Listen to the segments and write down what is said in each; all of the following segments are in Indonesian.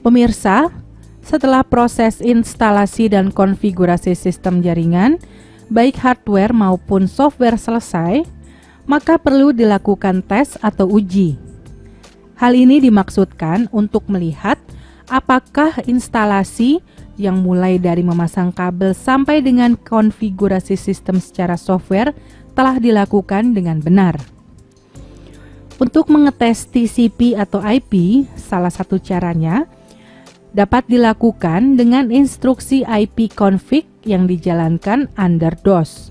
Pemirsa, setelah proses instalasi dan konfigurasi sistem jaringan, baik hardware maupun software selesai, maka perlu dilakukan tes atau uji. Hal ini dimaksudkan untuk melihat apakah instalasi yang mulai dari memasang kabel sampai dengan konfigurasi sistem secara software telah dilakukan dengan benar. Untuk mengetes TCP atau IP, salah satu caranya dapat dilakukan dengan instruksi ipconfig yang dijalankan under DOS.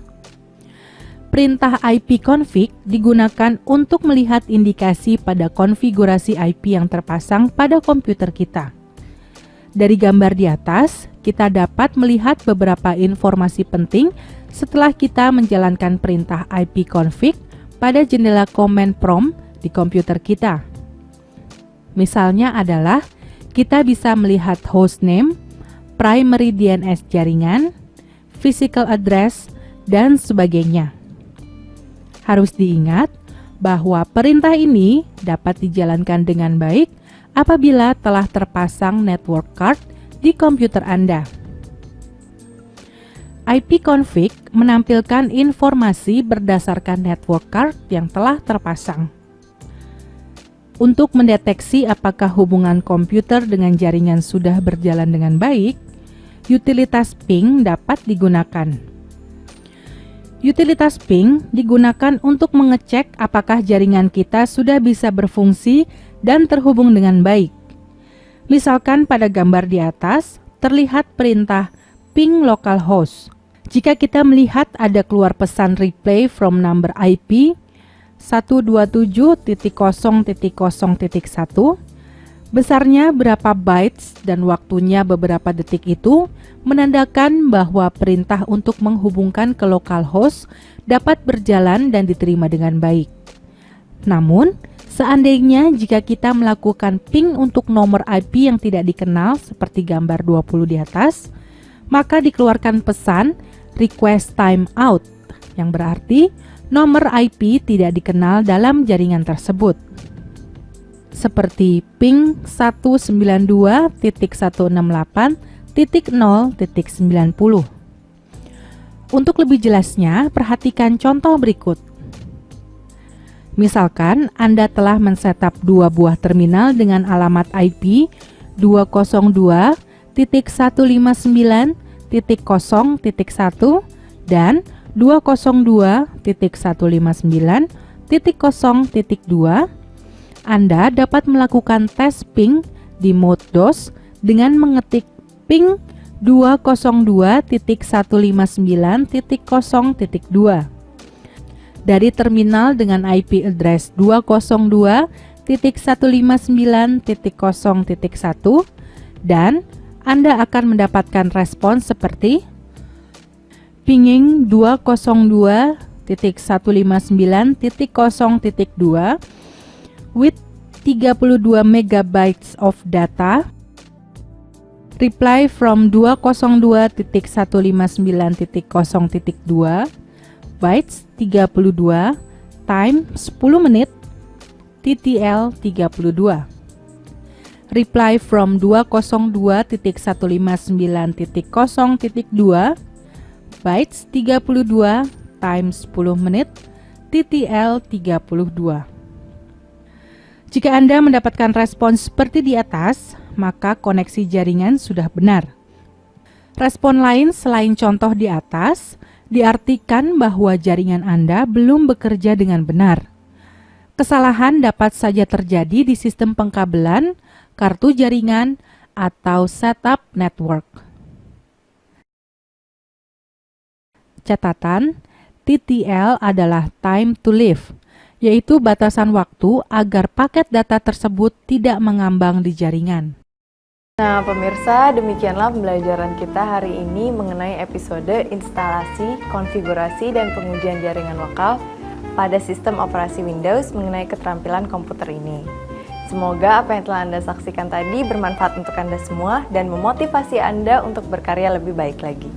Perintah ipconfig digunakan untuk melihat indikasi pada konfigurasi IP yang terpasang pada komputer kita. Dari gambar di atas, kita dapat melihat beberapa informasi penting setelah kita menjalankan perintah ipconfig pada jendela command prompt di komputer kita. Misalnya adalah kita bisa melihat hostname, primary DNS jaringan, physical address, dan sebagainya. Harus diingat bahwa perintah ini dapat dijalankan dengan baik apabila telah terpasang network card di komputer Anda. ipconfig menampilkan informasi berdasarkan network card yang telah terpasang. Untuk mendeteksi apakah hubungan komputer dengan jaringan sudah berjalan dengan baik, utilitas ping dapat digunakan. Utilitas ping digunakan untuk mengecek apakah jaringan kita sudah bisa berfungsi dan terhubung dengan baik. Misalkan pada gambar di atas, terlihat perintah ping localhost. Jika kita melihat ada keluar pesan replay from number IP 127.0.0.1, besarnya berapa bytes dan waktunya beberapa detik itu menandakan bahwa perintah untuk menghubungkan ke localhost dapat berjalan dan diterima dengan baik. Namun, seandainya jika kita melakukan ping untuk nomor IP yang tidak dikenal seperti gambar 20 di atas, maka dikeluarkan pesan request timeout yang berarti nomor IP tidak dikenal dalam jaringan tersebut. Seperti ping 192.168.0.90. Untuk lebih jelasnya, perhatikan contoh berikut. Misalkan Anda telah men-setup dua buah terminal dengan alamat IP 202.159.0.1 dan 202.159.0.2, Anda dapat melakukan tes ping di mode DOS dengan mengetik ping 202.159.0.2 dari terminal dengan IP address 202.159.0.1 dan Anda akan mendapatkan respons seperti pinging 202.159.0.2 with 32 megabytes of data, reply from 202.159.0.2 bytes 32 time 10 menit TTL 32, reply from 202.159.0.2 bytes 32 times 10 menit TTL 32. Jika Anda mendapatkan respons seperti di atas, maka koneksi jaringan sudah benar. Respon lain selain contoh di atas diartikan bahwa jaringan Anda belum bekerja dengan benar. Kesalahan dapat saja terjadi di sistem pengkabelan, kartu jaringan, atau setup network. Catatan, TTL adalah time to live, yaitu batasan waktu agar paket data tersebut tidak mengambang di jaringan. Nah pemirsa, demikianlah pembelajaran kita hari ini mengenai episode instalasi, konfigurasi, dan pengujian jaringan lokal pada sistem operasi Windows mengenai keterampilan komputer ini. Semoga apa yang telah Anda saksikan tadi bermanfaat untuk Anda semua dan memotivasi Anda untuk berkarya lebih baik lagi.